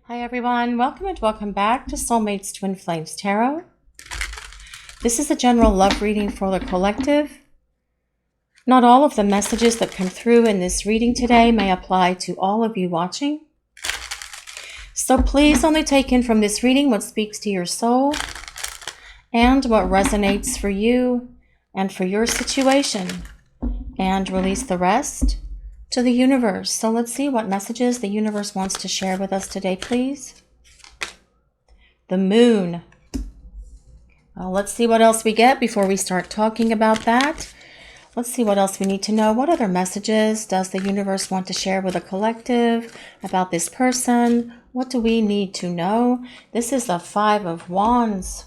Hi everyone, welcome and welcome back to Soulmates Twin Flames Tarot. This is a general love reading for the collective. Not all of the messages that come through in this reading today may apply to all of you watching. So please only take in from this reading what speaks to your soul and what resonates for you and for your situation, and release the rest to the universe. So let's see what messages the universe wants to share with us today, please. The moon. Well, let's see what else we get before we start talking about that. Let's see what else we need to know. What other messages does the universe want to share with the collective about this person? What do we need to know? This is the Five of Wands.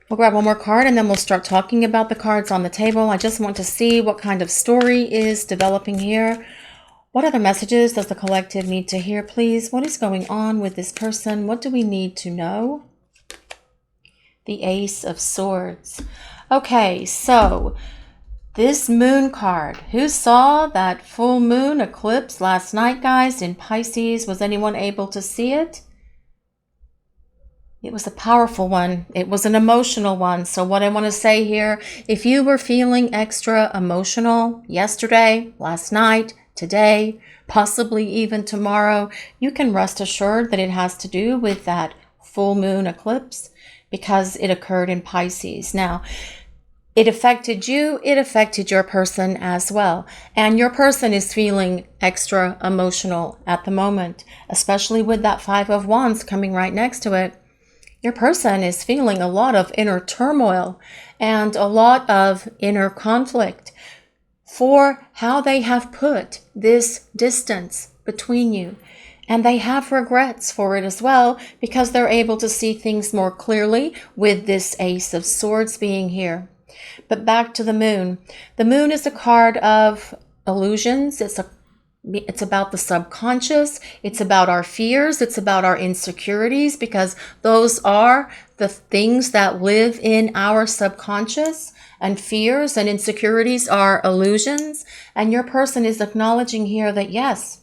We'll grab one more card and then we'll start talking about the cards on the table. I just want to see what kind of story is developing here. What other messages does the collective need to hear, please? What is going on with this person? What do we need to know? The Ace of Swords. Okay, so this moon card. Who saw that full moon eclipse last night, guys, in Pisces? Was anyone able to see it? It was a powerful one. It was an emotional one. So what I want to say here, if you were feeling extra emotional yesterday, last night, today, possibly even tomorrow, you can rest assured that it has to do with that full moon eclipse because it occurred in Pisces. Now, it affected you, it affected your person as well. And your person is feeling extra emotional at the moment, especially with that Five of Wands coming right next to it. Your person is feeling a lot of inner turmoil and a lot of inner conflict for how they have put this distance between you. And they have regrets for it as well because they're able to see things more clearly with this Ace of Swords being here. But back to the moon. The moon is a card of illusions. It's about the subconscious. It's about our fears. It's about our insecurities, because those are the things that live in our subconscious, and fears and insecurities are illusions. And your person is acknowledging here that yes,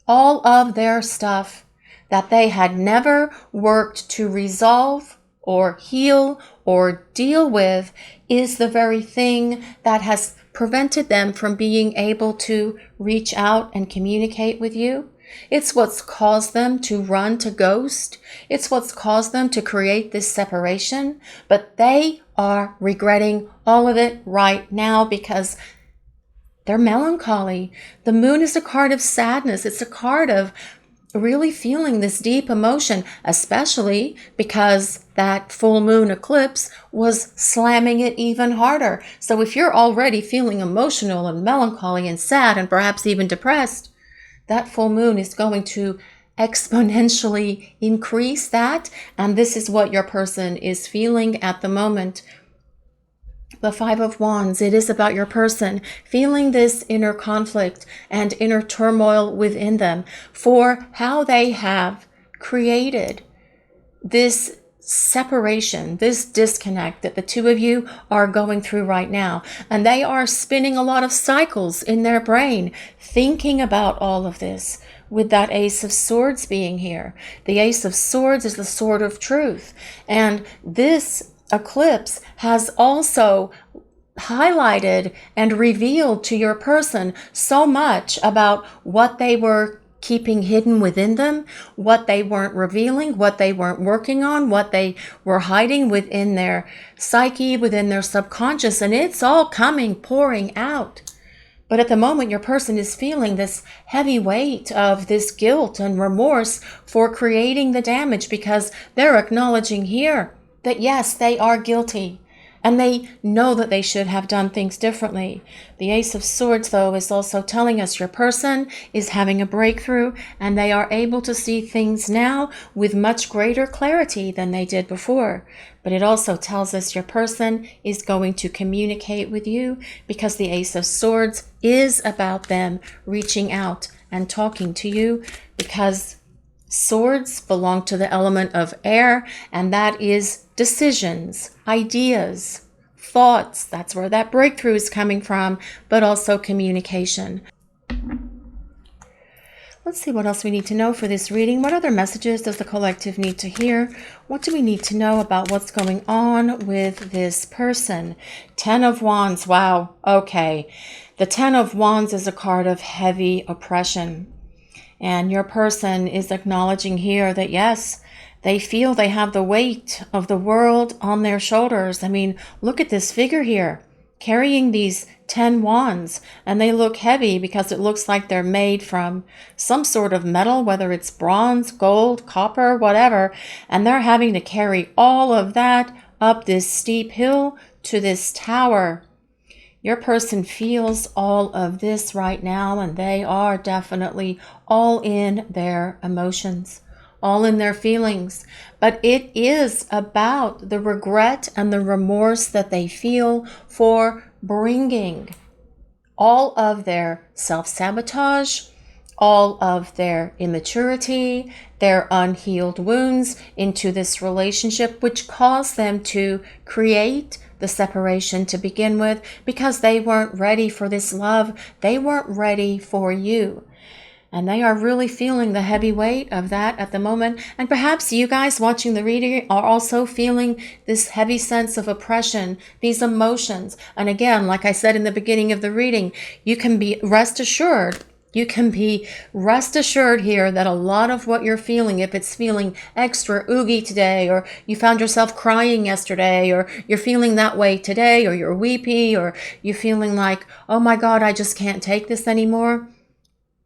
all of their stuff that they had never worked to resolve or heal or deal with is the very thing that has prevented them from being able to reach out and communicate with you. It's what's caused them to run to ghost. It's what's caused them to create this separation. But they are regretting all of it right now because they're melancholy. The moon is a card of sadness. It's a card of really feeling this deep emotion, especially because that full moon eclipse was slamming it even harder. So if you're already feeling emotional and melancholy and sad and perhaps even depressed, that full moon is going to exponentially increase that. And this is what your person is feeling at the moment. The Five of Wands, it is about your person feeling this inner conflict and inner turmoil within them for how they have created this separation, this disconnect that the two of you are going through right now. And they are spinning a lot of cycles in their brain, thinking about all of this with that Ace of Swords being here. The Ace of Swords is the sword of truth. And this eclipse has also highlighted and revealed to your person so much about what they were keeping hidden within them, what they weren't revealing, what they weren't working on, what they were hiding within their psyche, within their subconscious, and it's all coming, pouring out. But at the moment, your person is feeling this heavy weight of this guilt and remorse for creating the damage because they're acknowledging here that yes, they are guilty and they know that they should have done things differently. The Ace of Swords, though, is also telling us your person is having a breakthrough and they are able to see things now with much greater clarity than they did before. But it also tells us your person is going to communicate with you because the Ace of Swords is about them reaching out and talking to you, because swords belong to the element of air, and that is decisions, ideas, thoughts. That's where that breakthrough is coming from, but also communication. Let's see what else we need to know for this reading. What other messages does the collective need to hear? What do we need to know about what's going on with this person? 10 of Wands. Wow. Okay. The 10 of Wands is a card of heavy oppression. And your person is acknowledging here that, yes, they feel they have the weight of the world on their shoulders. I mean, look at this figure here, carrying these 10 wands, and they look heavy because it looks like they're made from some sort of metal, whether it's bronze, gold, copper, whatever, and they're having to carry all of that up this steep hill to this tower. Your person feels all of this right now, and they are definitely all in their emotions, all in their feelings. But it is about the regret and the remorse that they feel for bringing all of their self-sabotage, all of their immaturity, their unhealed wounds into this relationship, which caused them to create the separation to begin with, because they weren't ready for this love. They weren't ready for you. And they are really feeling the heavy weight of that at the moment. And perhaps you guys watching the reading are also feeling this heavy sense of oppression, these emotions. And again, like I said in the beginning of the reading, you can be rest assured here that a lot of what you're feeling, if it's feeling extra oogie today, or you found yourself crying yesterday, or you're feeling that way today, or you're weepy, or you're feeling like, oh my God, I just can't take this anymore.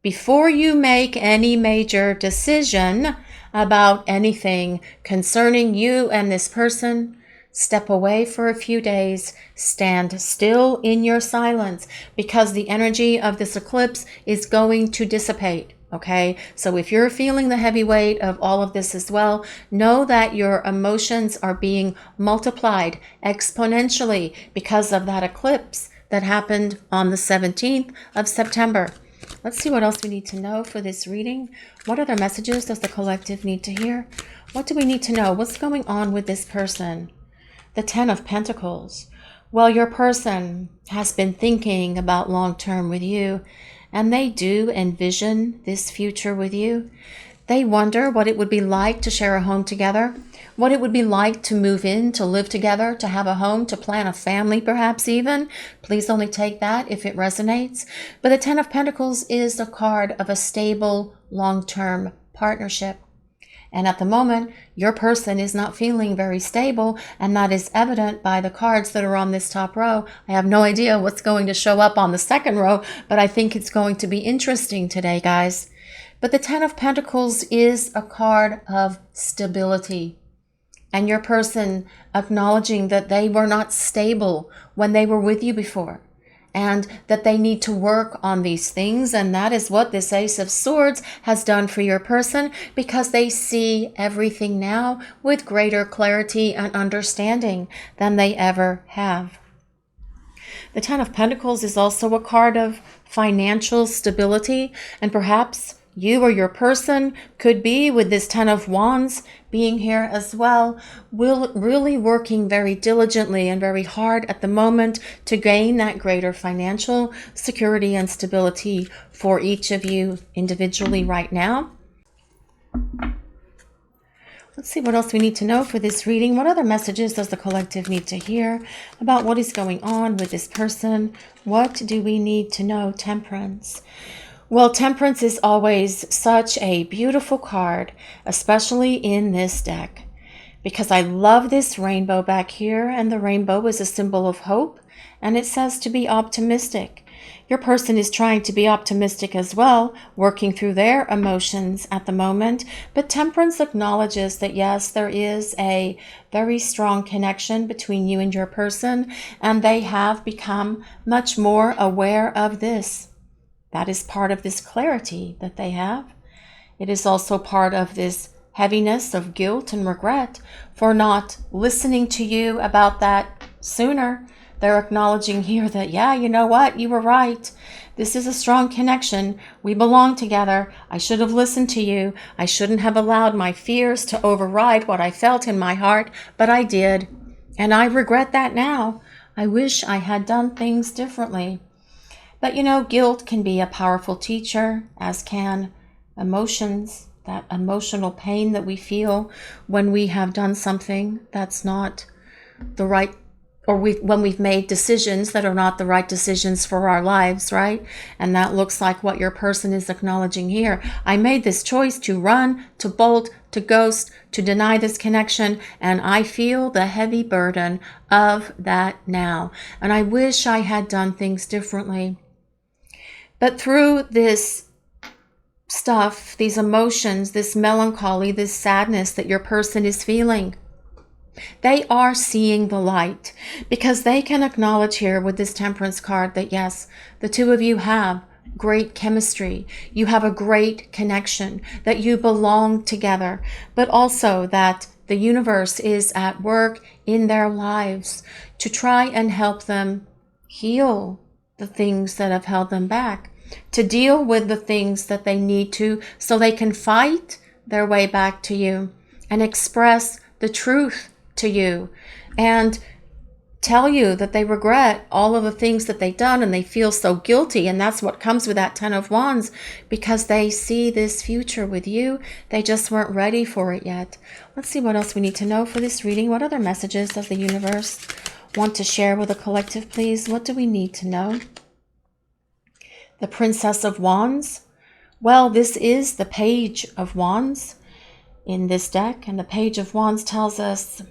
Before you make any major decision about anything concerning you and this person, step away for a few days, stand still in your silence, because the energy of this eclipse is going to dissipate, okay? So if you're feeling the heavy weight of all of this as well, know that your emotions are being multiplied exponentially because of that eclipse that happened on the 17th of September. Let's see what else we need to know for this reading. What other messages does the collective need to hear? What do we need to know? What's going on with this person? The 10 of Pentacles. Well, your person has been thinking about long-term with you, and they do envision this future with you. They wonder what it would be like to share a home together, what it would be like to move in, to live together, to have a home, to plan a family perhaps even. Please only take that if it resonates. But the 10 of Pentacles is the card of a stable, long-term partnership. And at the moment, your person is not feeling very stable, and that is evident by the cards that are on this top row. I have no idea what's going to show up on the second row, but I think it's going to be interesting today, guys. But the 10 of Pentacles is a card of stability. And your person acknowledging that they were not stable when they were with you before, and that they need to work on these things. And that is what this Ace of Swords has done for your person, because they see everything now with greater clarity and understanding than they ever have. The 10 of Pentacles is also a card of financial stability, and perhaps you or your person could be, with this 10 of Wands being here as well, really working very diligently and very hard at the moment to gain that greater financial security and stability for each of you individually right now. Let's see what else we need to know for this reading. What other messages does the collective need to hear about what is going on with this person? What do we need to know? Temperance. Well, Temperance is always such a beautiful card, especially in this deck, because I love this rainbow back here, and the rainbow is a symbol of hope, and it says to be optimistic. Your person is trying to be optimistic as well, working through their emotions at the moment, but Temperance acknowledges that yes, there is a very strong connection between you and your person, and they have become much more aware of this. That is part of this clarity that they have. It is also part of this heaviness of guilt and regret for not listening to you about that sooner. They're acknowledging here that, yeah, you know what? You were right. This is a strong connection. We belong together. I should have listened to you. I shouldn't have allowed my fears to override what I felt in my heart, but I did. And I regret that now. I wish I had done things differently. But you know, guilt can be a powerful teacher, as can emotions, that emotional pain that we feel when we have done something that's not the right, or when we've made decisions that are not the right decisions for our lives, right? And that looks like what your person is acknowledging here. I made this choice to run, to bolt, to ghost, to deny this connection, and I feel the heavy burden of that now. And I wish I had done things differently. But through this stuff, these emotions, this melancholy, this sadness that your person is feeling, they are seeing the light, because they can acknowledge here with this Temperance card that yes, the two of you have great chemistry, you have a great connection, that you belong together, but also that the universe is at work in their lives to try and help them heal the things that have held them back, to deal with the things that they need to, so they can fight their way back to you and express the truth to you and tell you that they regret all of the things that they've done, and they feel so guilty. And that's what comes with that 10 of Wands, because they see this future with you. They just weren't ready for it yet. Let's see what else we need to know for this reading. What other messages does the universe want to share with the collective, please? What do we need to know? The Princess of Wands. Well, this is the Page of Wands in this deck, and the Page of Wands tells us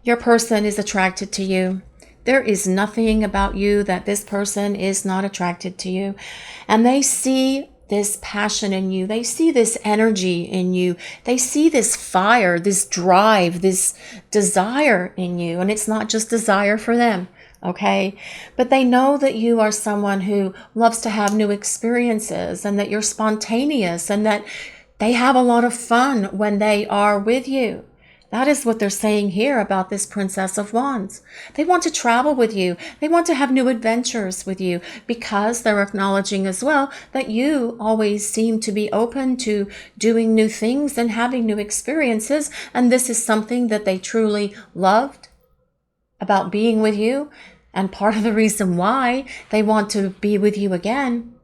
your person is attracted to you. There is nothing about you that this person is not attracted to you. And they see this passion in you. They see this energy in you. They see this fire, this drive, this desire in you. And it's not just desire for them, okay? But they know that you are someone who loves to have new experiences, and that you're spontaneous, and that they have a lot of fun when they are with you. That is what they're saying here about this Princess of Wands. They want to travel with you. They want to have new adventures with you, because they're acknowledging as well that you always seem to be open to doing new things and having new experiences. And this is something that they truly loved about being with you, and part of the reason why they want to be with you again.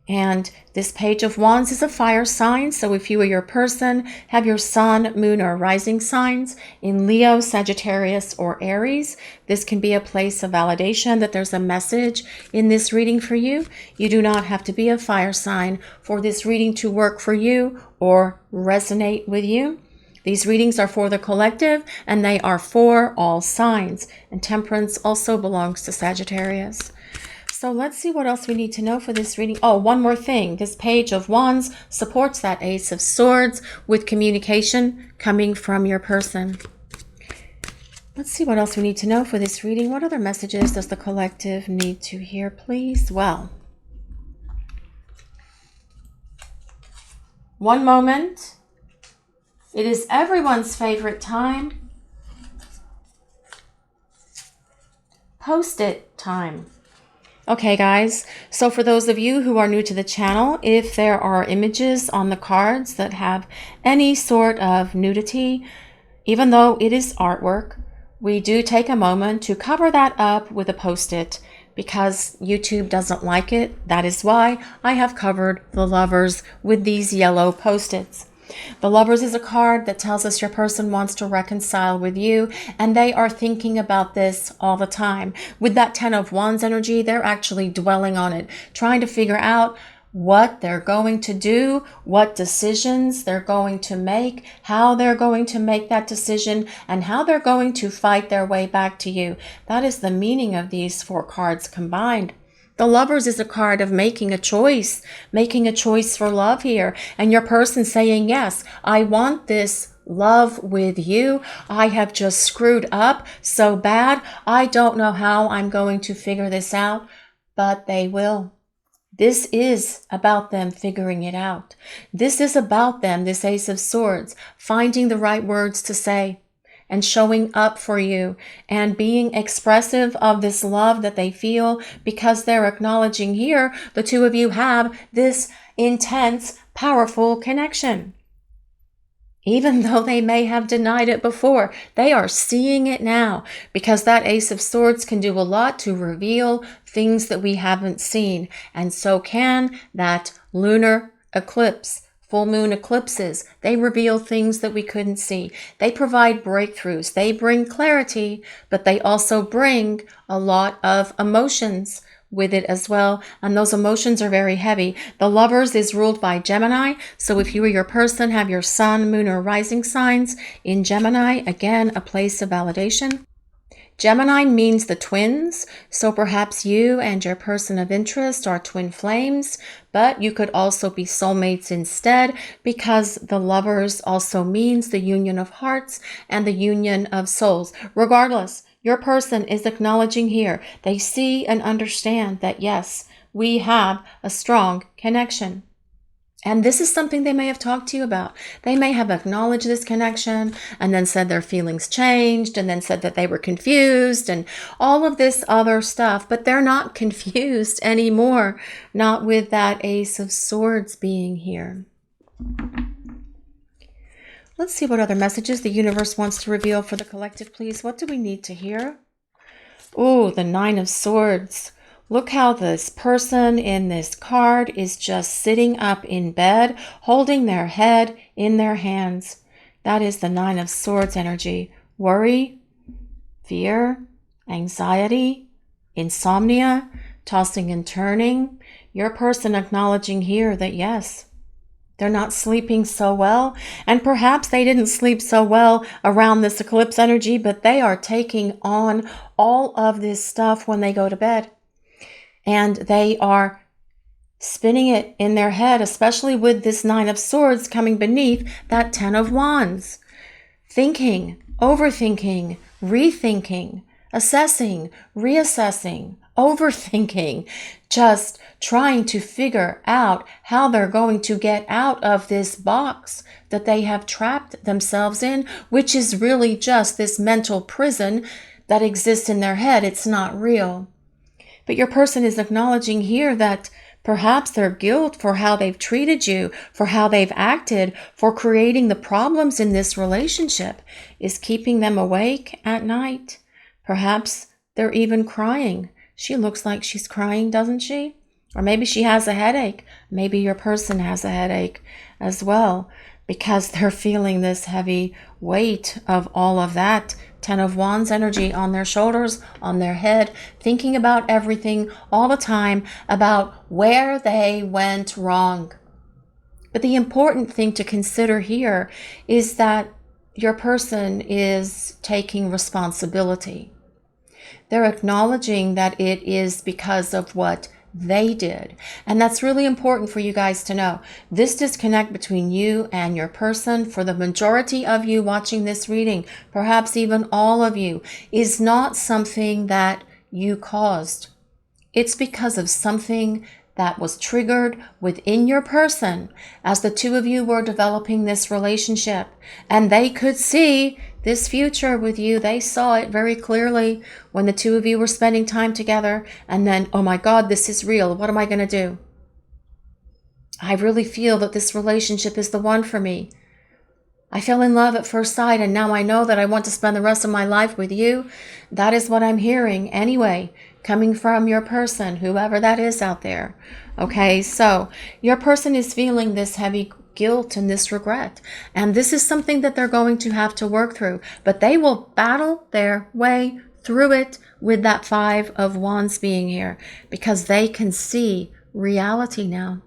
And this Page of Wands is a fire sign. So if you or your person have your sun, moon, or rising signs in Leo, Sagittarius, or Aries, this can be a place of validation that there's a message in this reading for you. You do not have to be a fire sign for this reading to work for you or resonate with you. These readings are for the collective, and they are for all signs. And Temperance also belongs to Sagittarius. So let's see what else we need to know for this reading. Oh, one more thing. This Page of Wands supports that Ace of Swords with communication coming from your person. Let's see what else we need to know for this reading. What other messages does the collective need to hear, please? Well, one moment. It is everyone's favorite time. Post-it time. Okay, guys, so for those of you who are new to the channel, if there are images on the cards that have any sort of nudity, even though it is artwork, we do take a moment to cover that up with a post-it, because YouTube doesn't like it. That is why I have covered the Lovers with these yellow post-its. The Lovers is a card that tells us your person wants to reconcile with you, and they are thinking about this all the time. With that 10 of Wands energy, they're actually dwelling on it, trying to figure out what they're going to do, what decisions they're going to make, how they're going to make that decision, and how they're going to fight their way back to you. That is the meaning of these 4 cards combined. The Lovers is a card of making a choice for love here. And your person saying, yes, I want this love with you. I have just screwed up so bad. I don't know how I'm going to figure this out, but they will. This is about them figuring it out. This is about them, this Ace of Swords, finding the right words to say and showing up for you and being expressive of this love that they feel, because they're acknowledging here the two of you have this intense, powerful connection. Even though they may have denied it before, they are seeing it now, because that Ace of Swords can do a lot to reveal things that we haven't seen. And so can that lunar eclipse, full moon eclipses. They reveal things that we couldn't see. They provide breakthroughs. They bring clarity, but they also bring a lot of emotions with it as well. And those emotions are very heavy. The Lovers is ruled by Gemini. So if you or your person have your sun, moon, or rising signs in Gemini, again, a place of validation. Gemini means the twins, so perhaps you and your person of interest are twin flames, but you could also be soulmates instead, because the Lovers also means the union of hearts and the union of souls. Regardless, your person is acknowledging here. They see and understand that, yes, we have a strong connection. And this is something they may have talked to you about. They may have acknowledged this connection and then said their feelings changed and then said that they were confused and all of this other stuff. But they're not confused anymore. Not with that Ace of Swords being here. Let's see what other messages the universe wants to reveal for the collective, please. What do we need to hear? Oh, the Nine of Swords. Look how this person in this card is just sitting up in bed, holding their head in their hands. That is the Nine of Swords energy. Worry, fear, anxiety, insomnia, tossing and turning. Your person acknowledging here that yes, they're not sleeping so well. And perhaps they didn't sleep so well around this eclipse energy, but they are taking on all of this stuff when they go to bed. And they are spinning it in their head, especially with this Nine of Swords coming beneath that Ten of Wands. Thinking, overthinking, rethinking, assessing, reassessing, overthinking, just trying to figure out how they're going to get out of this box that they have trapped themselves in, which is really just this mental prison that exists in their head. It's not real. But your person is acknowledging here that perhaps their guilt for how they've treated you, for how they've acted, for creating the problems in this relationship is keeping them awake at night. Perhaps they're even crying. She looks like she's crying, doesn't she? Or maybe she has a headache. Maybe your person has a headache as well, because they're feeling this heavy weight of all of that Ten of Wands energy on their shoulders, on their head, thinking about everything all the time, about where they went wrong. But the important thing to consider here is that your person is taking responsibility. They're acknowledging that it is because of what they did. And that's really important for you guys to know. This disconnect between you and your person, for the majority of you watching this reading, perhaps even all of you, is not something that you caused. It's because of something that was triggered within your person as the two of you were developing this relationship. And they could see this future with you. They saw it very clearly when the two of you were spending time together. And then, oh my God, this is real. What am I going to do? I really feel that this relationship is the one for me. I fell in love at first sight, and now I know that I want to spend the rest of my life with you. That is what I'm hearing anyway, coming from your person, whoever that is out there. Okay, so your person is feeling this heavy guilt and this regret. And this is something that they're going to have to work through. But they will battle their way through it with that Five of Wands being here, because they can see reality now.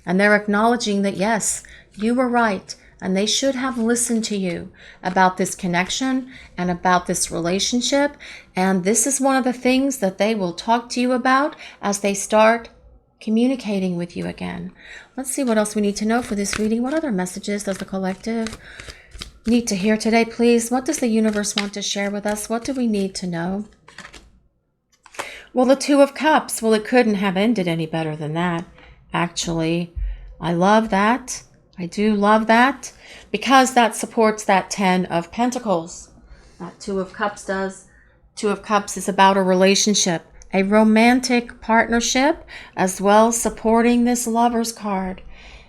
And they're acknowledging that, yes, you were right. And they should have listened to you about this connection and about this relationship. And this is one of the things that they will talk to you about as they start communicating with you again. Let's see what else we need to know for this reading. What other messages does the collective need to hear today, please? What does the universe want to share with us? What do we need to know? Well, the Two of Cups. Well, it couldn't have ended any better than that, actually. I love that. I do love that, because that supports that Ten of Pentacles. That Two of Cups does. Two of Cups is about a relationship, a romantic partnership, as well supporting this Lover's card.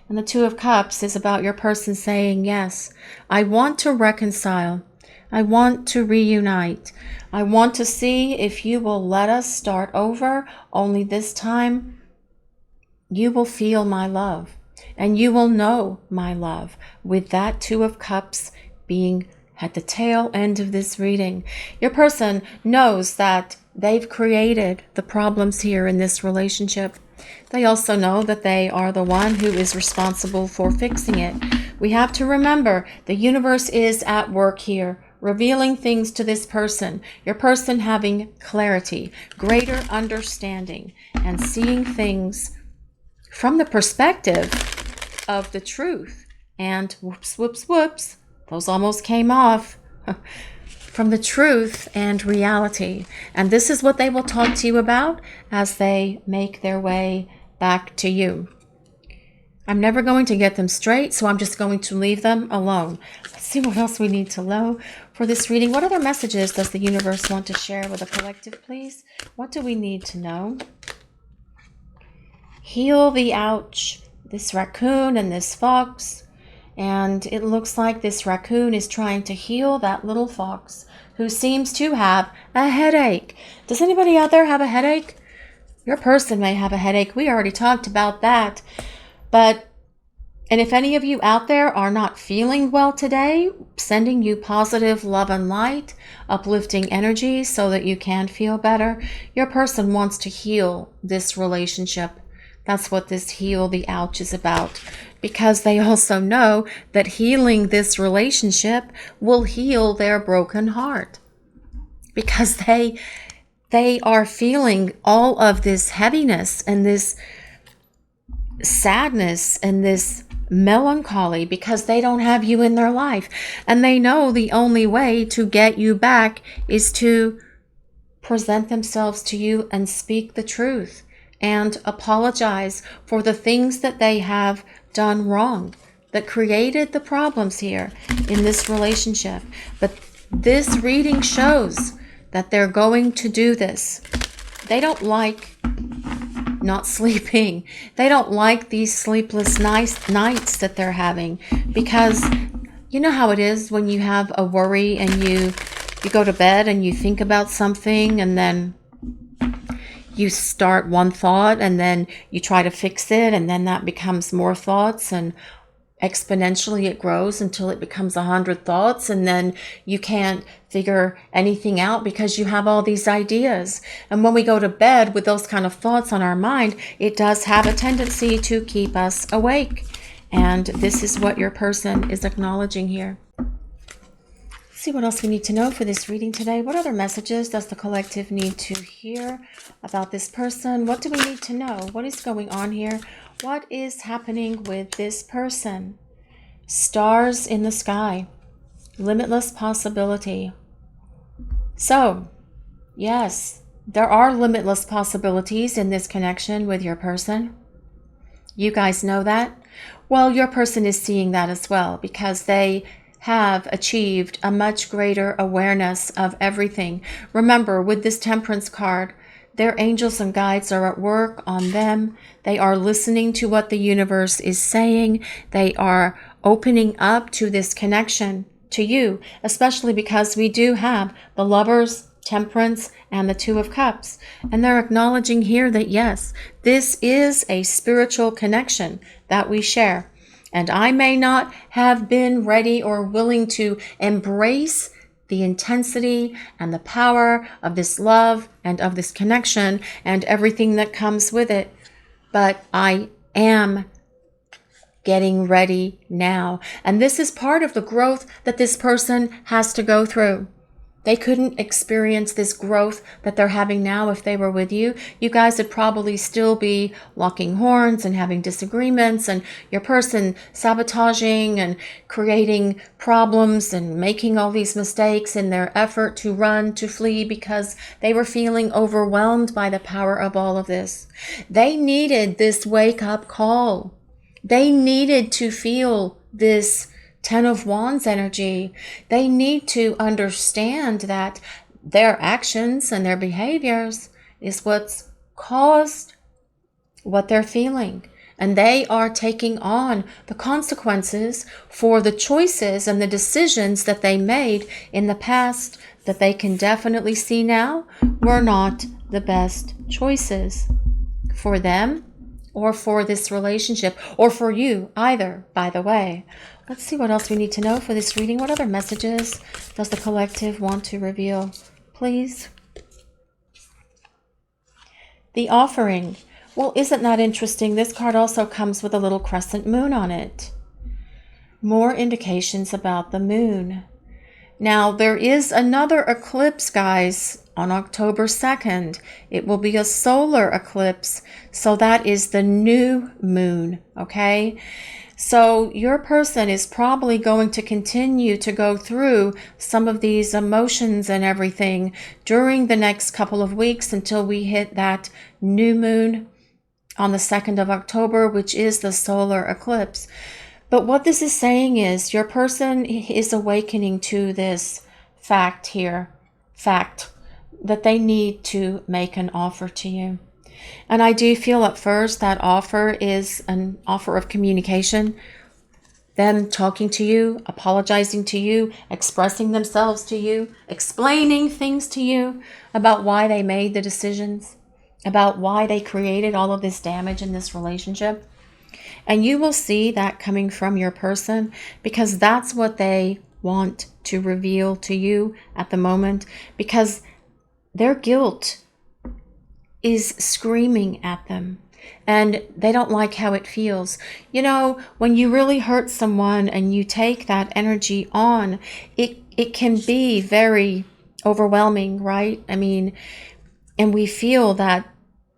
And the Two of Cups is about your person saying, yes, I want to reconcile. I want to reunite. I want to see if you will let us start over, only this time you will feel my love. And you will know, my love, with that Two of Cups being at the tail end of this reading, your person knows that they've created the problems here in this relationship. They also know that they are the one who is responsible for fixing it. We have to remember the universe is at work here, revealing things to this person. Your person having clarity, greater understanding, and seeing things from the perspective of the truth. And whoops, whoops, whoops, those almost came off. From the truth and reality. And this is what they will talk to you about as they make their way back to you. I'm never going to get them straight, so I'm just going to leave them alone. Let's see what else we need to know for this reading. What other messages does the universe want to share with the collective, please? What do we need to know? Heal the ouch. This raccoon and this fox. And it looks like this raccoon is trying to heal that little fox who seems to have a headache. Does anybody out there have a headache? Your person may have a headache. We already talked about that. And if any of you out there are not feeling well today, sending you positive love and light, uplifting energy so that you can feel better, your person wants to heal this relationship. That's what this heal the ouch is about. Because they also know that healing this relationship will heal their broken heart. Because they are feeling all of this heaviness and this sadness and this melancholy because they don't have you in their life. And they know the only way to get you back is to present themselves to you and speak the truth and apologize for the things that they have done wrong that created the problems here in this relationship. But this reading shows that they're going to do this. They don't like not sleeping. They don't like these sleepless nights that they're having, because you know how it is when you have a worry and you go to bed and you think about something, and then you start one thought and then you try to fix it, and then that becomes more thoughts, and exponentially it grows until it becomes 100 thoughts, and then you can't figure anything out because you have all these ideas. And when we go to bed with those kind of thoughts on our mind, it does have a tendency to keep us awake. And this is what your person is acknowledging here. See what else we need to know for this reading today. What other messages does the collective need to hear about this person? What do we need to know? What is going on here? What is happening with this person? Stars in the sky. Limitless possibility. So, yes, there are limitless possibilities in this connection with your person. You guys know that? Well, your person is seeing that as well, because they have achieved a much greater awareness of everything. Remember, with this Temperance card, their angels and guides are at work on them. They are listening to what the universe is saying. They are opening up to this connection to you, especially because we do have the Lovers, Temperance, and the Two of Cups. And they're acknowledging here that yes, this is a spiritual connection that we share. And I may not have been ready or willing to embrace the intensity and the power of this love and of this connection and everything that comes with it, but I am getting ready now. And this is part of the growth that this person has to go through. They couldn't experience this growth that they're having now if they were with you. You guys would probably still be locking horns and having disagreements, and your person sabotaging and creating problems and making all these mistakes in their effort to run, to flee, because they were feeling overwhelmed by the power of all of this. They needed this wake-up call. They needed to feel this Ten of Wands energy. They need to understand that their actions and their behaviors is what's caused what they're feeling. And they are taking on the consequences for the choices and the decisions that they made in the past that they can definitely see now were not the best choices for them or for this relationship, or for you either, by the way. Let's see what else we need to know for this reading. What other messages does the collective want to reveal, please? The offering. Well, isn't that interesting? This card also comes with a little crescent moon on it. More indications about the moon. Now, there is another eclipse, guys, on October 2nd. It will be a solar eclipse, so that is the new moon, okay? So your person is probably going to continue to go through some of these emotions and everything during the next couple of weeks until we hit that new moon on the 2nd of October, which is the solar eclipse. But what this is saying is your person is awakening to this fact here, that they need to make an offer to you. And I do feel at first that offer is an offer of communication, them talking to you, apologizing to you, expressing themselves to you, explaining things to you about why they made the decisions, about why they created all of this damage in this relationship. And you will see that coming from your person because that's what they want to reveal to you at the moment, because their guilt is screaming at them and they don't like how it feels. You know, when you really hurt someone and you take that energy on, it can be very overwhelming, right? I mean, and we feel that.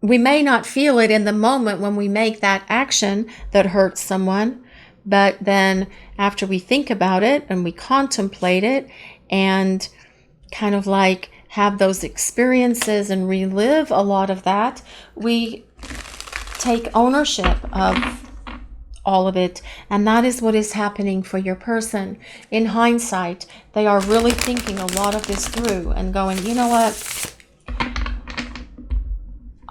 We may not feel it in the moment when we make that action that hurts someone, but then after we think about it and we contemplate it and kind of like have those experiences and relive a lot of that, we take ownership of all of it. And that is what is happening for your person. In hindsight, they are really thinking a lot of this through and going, you know what?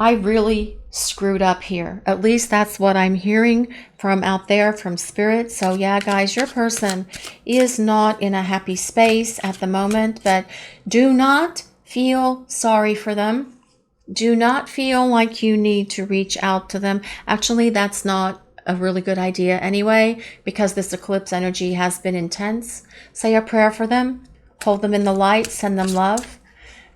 I really screwed up here. At least that's what I'm hearing from out there, from spirit. So yeah, guys, your person is not in a happy space at the moment, but do not feel sorry for them. Do not feel like you need to reach out to them. Actually, that's not a really good idea anyway, because this eclipse energy has been intense. Say a prayer for them, hold them in the light, send them love,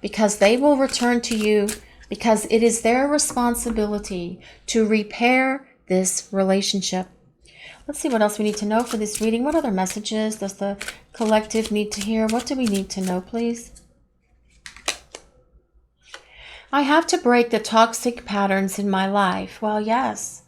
because they will return to you, because it is their responsibility to repair this relationship. Let's see what else we need to know for this reading. What other messages does the collective need to hear? What do we need to know, please? I have to break the toxic patterns in my life. Well, yes.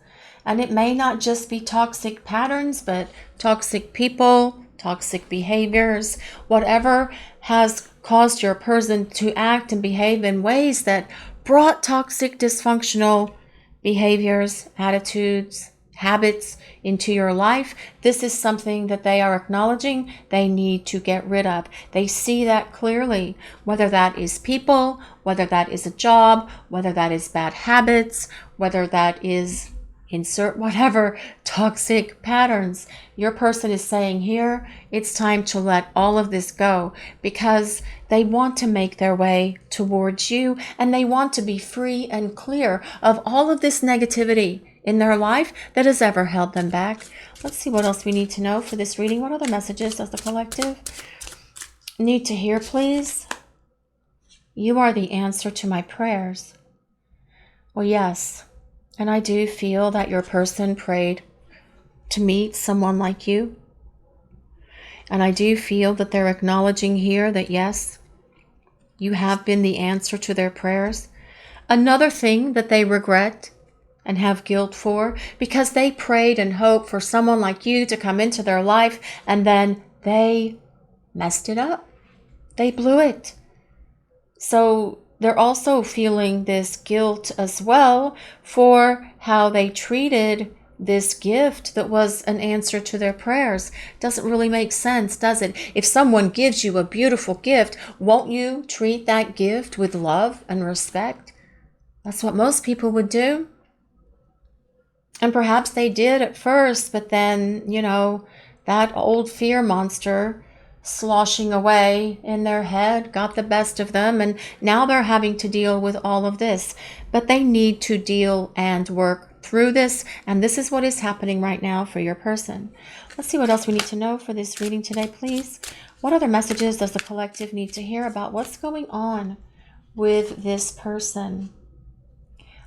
And it may not just be toxic patterns, but toxic people, toxic behaviors, whatever has caused your person to act and behave in ways that brought toxic, dysfunctional behaviors, attitudes, habits into your life. This is something that they are acknowledging they need to get rid of. They see that clearly, whether that is people, whether that is a job, whether that is bad habits, whether that is insert whatever toxic patterns. Your person is saying here, it's time to let all of this go, because they want to make their way towards you and they want to be free and clear of all of this negativity in their life that has ever held them back. Let's see what else we need to know for this reading. What other messages does the collective need to hear, please? You are the answer to my prayers. Well, yes. And I do feel that your person prayed to meet someone like you. And I do feel that they're acknowledging here that, yes, you have been the answer to their prayers. Another thing that they regret and have guilt for, because they prayed and hoped for someone like you to come into their life, and then they messed it up. They blew it. So they're also feeling this guilt as well for how they treated this gift that was an answer to their prayers. Doesn't really make sense, does it? If someone gives you a beautiful gift, won't you treat that gift with love and respect? That's what most people would do. And perhaps they did at first, but then, you know, that old fear monster sloshing away in their head got the best of them, and now they're having to deal with all of this. But they need to deal and work through this, and this is what is happening right now for your person. Let's see what else we need to know for this reading today, please. What other messages does the collective need to hear about what's going on with this person?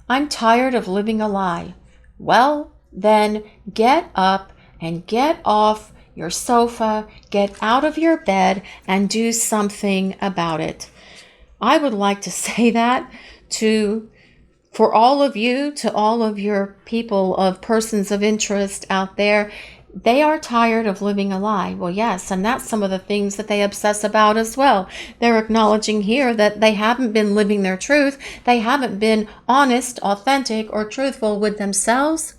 I'm tired of living a lie. Well, then get up and get off your sofa, get out of your bed, and do something about it. I would like to say that for all of you, to all of your people, of persons of interest out there. They are tired of living a lie. Well, yes, and that's some of the things that they obsess about as well. They're acknowledging here that they haven't been living their truth. They haven't been honest, authentic, or truthful with themselves.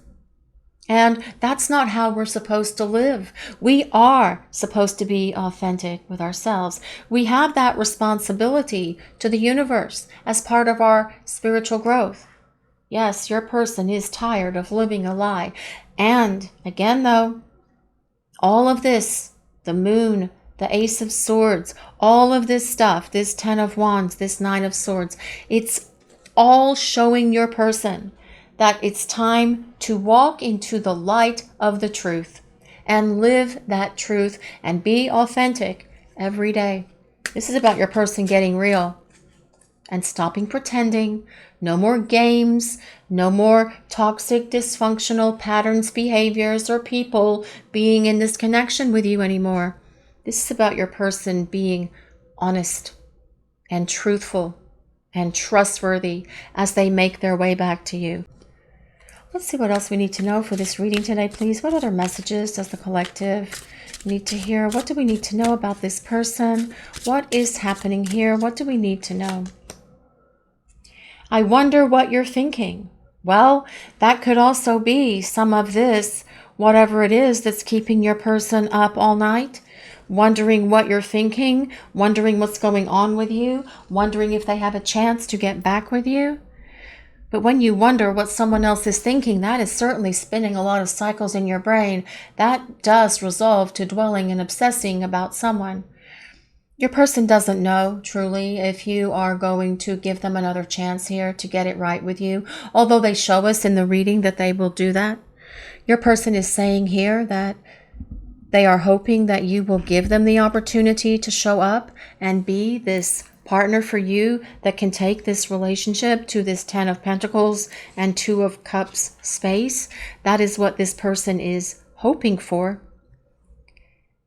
And that's not how we're supposed to live. We are supposed to be authentic with ourselves. We have that responsibility to the universe as part of our spiritual growth. Yes, your person is tired of living a lie. And again, though, all of this, the moon, the Ace of Swords, all of this stuff, this 10 of Wands, this 9 of Swords, it's all showing your person that it's time to walk into the light of the truth and live that truth and be authentic every day. This is about your person getting real and stopping pretending. No more games, no more toxic, dysfunctional patterns, behaviors, or people being in this connection with you anymore. This is about your person being honest and truthful and trustworthy as they make their way back to you. Let's see what else we need to know for this reading today, please. What other messages does the collective need to hear? What do we need to know about this person? What is happening here? What do we need to know? I wonder what you're thinking. Well, that could also be some of this, whatever it is that's keeping your person up all night, wondering what you're thinking, wondering what's going on with you, wondering if they have a chance to get back with you. But when you wonder what someone else is thinking, that is certainly spinning a lot of cycles in your brain. That does resolve to dwelling and obsessing about someone. Your person doesn't know, truly, if you are going to give them another chance here to get it right with you, although they show us in the reading that they will do that. Your person is saying here that they are hoping that you will give them the opportunity to show up and be this partner for you that can take this relationship to this 10 of Pentacles and 2 of Cups space. That is what this person is hoping for.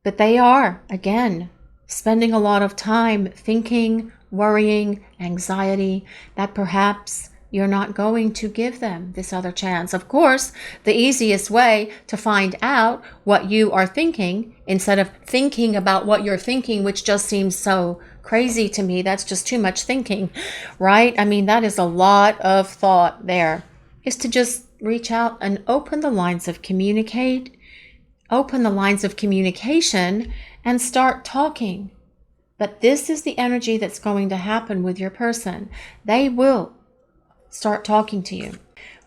But they are, again, spending a lot of time thinking, worrying, anxiety, that perhaps you're not going to give them this other chance. Of course, the easiest way to find out what you are thinking, instead of thinking about what you're thinking, which just seems so crazy to me, that's just too much thinking, right? I mean, that is a lot of thought there, is to just reach out and open the lines of communication and start talking. But this is the energy that's going to happen with your person. They will start talking to you.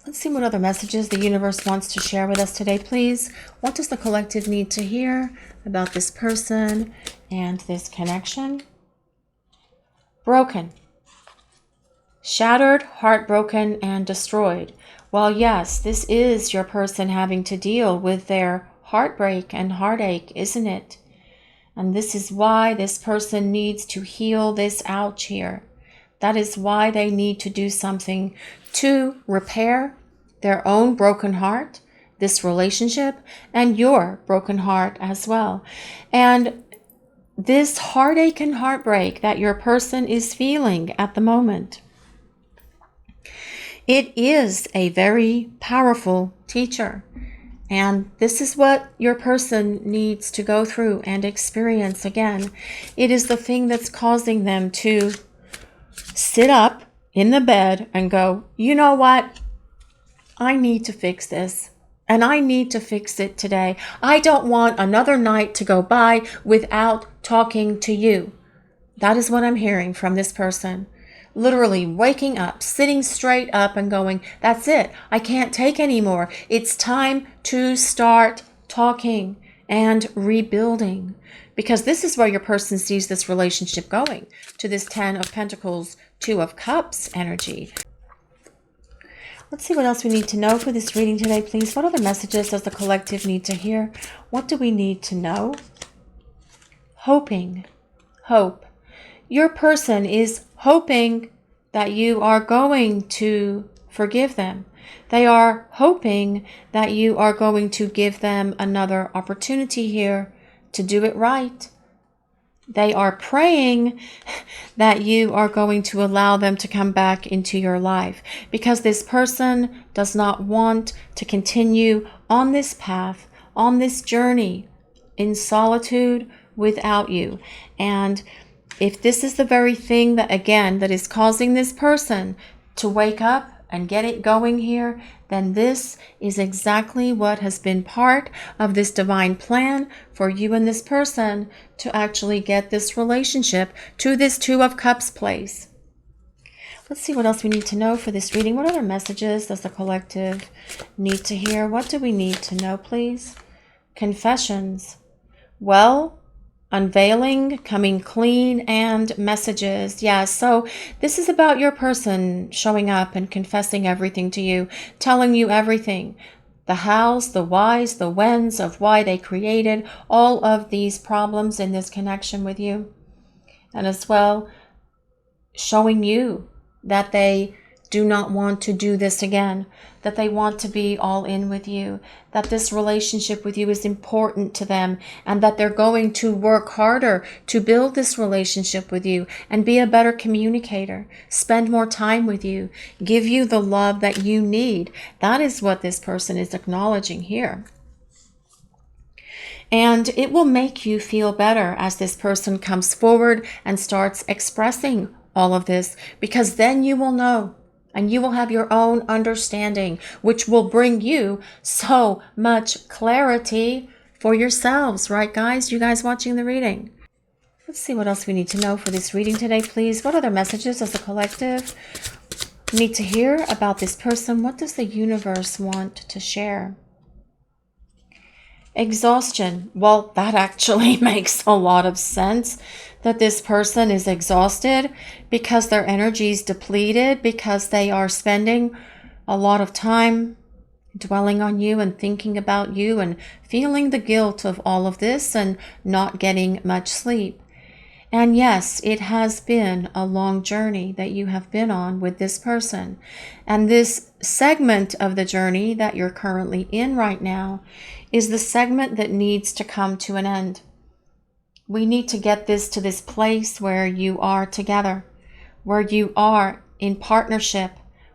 Let's see what other messages the universe wants to share with us today, please. What does the collective need to hear about this person and this connection? Broken. Shattered, heartbroken, and destroyed. Well, yes, this is your person having to deal with their heartbreak and heartache, isn't it? And this is why this person needs to heal this ouch here. That is why they need to do something to repair their own broken heart, this relationship, and your broken heart as well. And this heartache and heartbreak that your person is feeling at the moment, it is a very powerful teacher. And this is what your person needs to go through and experience again. It is the thing that's causing them to sit up in the bed and go, you know what? I need to fix this. And I need to fix it today. I don't want another night to go by without talking to you. That is what I'm hearing from this person. Literally waking up, sitting straight up and going, that's it. I can't take anymore. It's time to start talking and rebuilding. Because this is where your person sees this relationship going, to this 10 of Pentacles, 2 of Cups energy. Let's see what else we need to know for this reading today, please. What other messages does the collective need to hear? What do we need to know? Hoping. Hope. Your person is hoping that you are going to forgive them. They are hoping that you are going to give them another opportunity here to do it right. They are praying that you are going to allow them to come back into your life, because this person does not want to continue on this path, on this journey in solitude without you. And if this is the very thing that, again, that is causing this person to wake up and get it going here, then this is exactly what has been part of this divine plan for you and this person to actually get this relationship to this Two of Cups place. Let's see what else we need to know for this reading. What other messages does the collective need to hear? What do we need to know, please? Confessions. Well, unveiling, coming clean, and messages. Yes, so this is about your person showing up and confessing everything to you, telling you everything. The hows, the whys, the whens of why they created all of these problems in this connection with you. And as well, showing you that they do not want to do this again, that they want to be all in with you, that this relationship with you is important to them, and that they're going to work harder to build this relationship with you and be a better communicator, spend more time with you, give you the love that you need. That is what this person is acknowledging here. And it will make you feel better as this person comes forward and starts expressing all of this, because then you will know. And you will have your own understanding, which will bring you so much clarity for yourselves. Right, guys? You guys watching the reading? Let's see what else we need to know for this reading today, please. What other messages does the collective need to hear about this person? What does the universe want to share? Exhaustion. Well, that actually makes a lot of sense, that this person is exhausted because their energy is depleted, because they are spending a lot of time dwelling on you and thinking about you and feeling the guilt of all of this and not getting much sleep. And yes, it has been a long journey that you have been on with this person. And this segment of the journey that you're currently in right now is the segment that needs to come to an end. We need to get this to this place where you are together, where you are in partnership,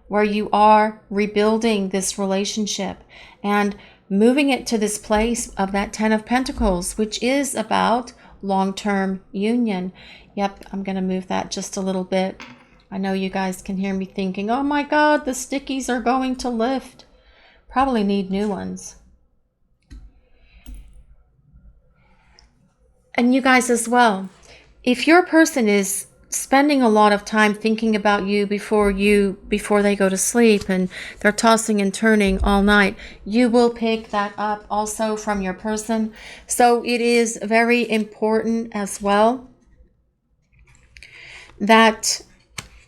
where you are rebuilding this relationship and moving it to this place of that Ten of Pentacles, which is about long-term union. Yep, I'm going to move that just a little bit. I know you guys can hear me thinking, oh my God, the stickies are going to lift. Probably need new ones. And you guys as well, if your person is spending a lot of time thinking about you before they go to sleep and they're tossing and turning all night, you will pick that up also from your person. So it is very important as well that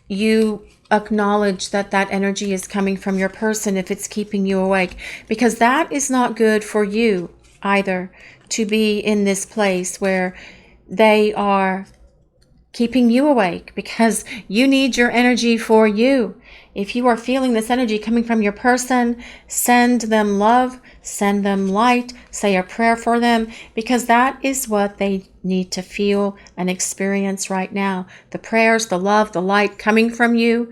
you acknowledge that that energy is coming from your person if it's keeping you awake, because that is not good for you either, to be in this place where they are keeping you awake, because you need your energy for you. If you are feeling this energy coming from your person, send them love, send them light, say a prayer for them, because that is what they need to feel and experience right now. The prayers, the love, the light coming from you,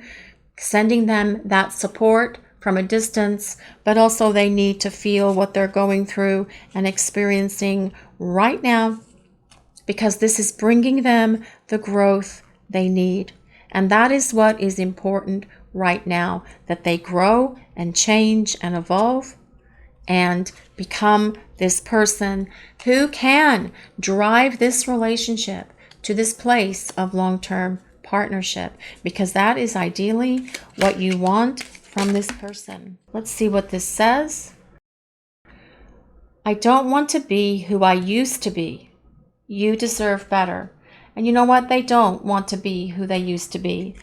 sending them that support from a distance, but also they need to feel what they're going through and experiencing right now, because this is bringing them the growth they need. And that is what is important right now, that they grow and change and evolve and become this person who can drive this relationship to this place of long-term partnership, because that is ideally what you want from this person. Let's see what this says. I don't want to be who I used to be. You deserve better. And you know what? They don't want to be who they used to be.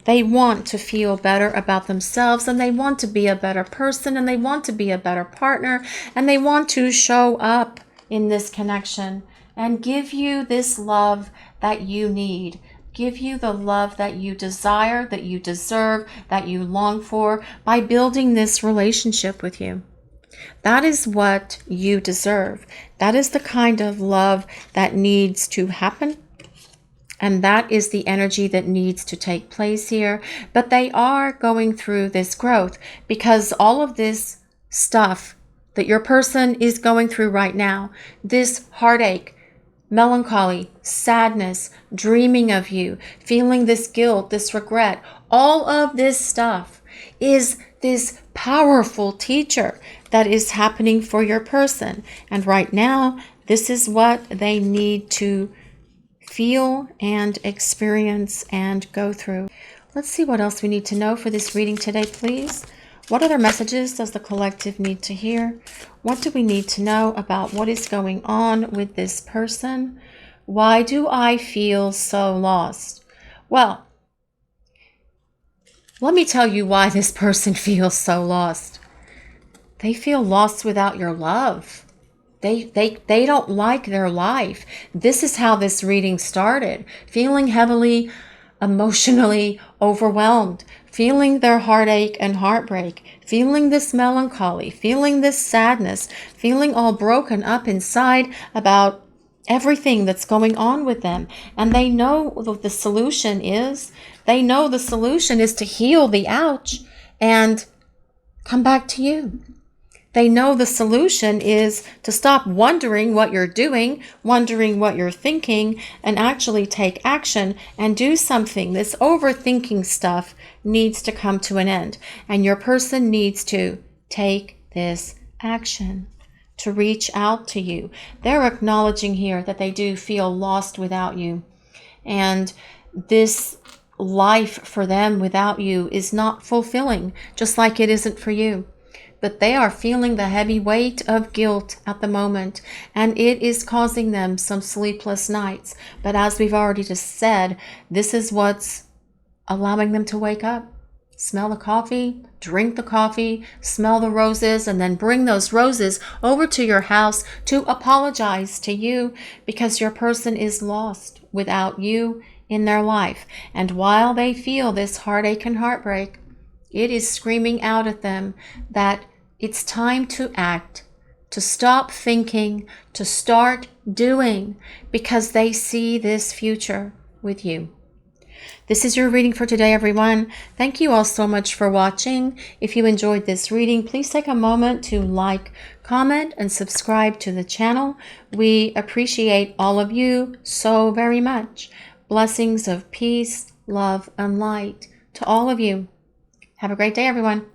They want to feel better about themselves, and they want to be a better person, and they want to be a better partner, and they want to show up in this connection and give you this love that you need. Give you the love that you desire, that you deserve, that you long for by building this relationship with you. That is what you deserve. That is the kind of love that needs to happen. And that is the energy that needs to take place here. But they are going through this growth because all of this stuff that your person is going through right now, this heartache, melancholy, sadness, dreaming of you, feeling this guilt, this regret, all of this stuff is this powerful teacher that is happening for your person. And right now, this is what they need to feel and experience and go through. Let's see what else we need to know for this reading today, please. What other messages does the collective need to hear? What do we need to know about what is going on with this person? Why do I feel so lost? Well, let me tell you why this person feels so lost. They feel lost without your love. They don't like their life. This is how this reading started. Feeling heavily, emotionally overwhelmed, feeling their heartache and heartbreak, feeling this melancholy, feeling this sadness, feeling all broken up inside about everything that's going on with them. And they know what the solution is. They know the solution is to heal the ouch and come back to you. They know the solution is to stop wondering what you're doing, wondering what you're thinking, and actually take action and do something. This overthinking stuff needs to come to an end. And your person needs to take this action to reach out to you. They're acknowledging here that they do feel lost without you. And this life for them without you is not fulfilling, just like it isn't for you. But they are feeling the heavy weight of guilt at the moment, and it is causing them some sleepless nights. But as we've already just said, this is what's allowing them to wake up. Smell the coffee, drink the coffee, smell the roses, and then bring those roses over to your house to apologize to you because your person is lost without you in their life. And while they feel this heartache and heartbreak, it is screaming out at them that it's time to act, to stop thinking, to start doing, because they see this future with you. This is your reading for today, everyone. Thank you all so much for watching. If you enjoyed this reading, please take a moment to like, comment, and subscribe to the channel. We appreciate all of you so very much. Blessings of peace, love, and light to all of you. Have a great day, everyone.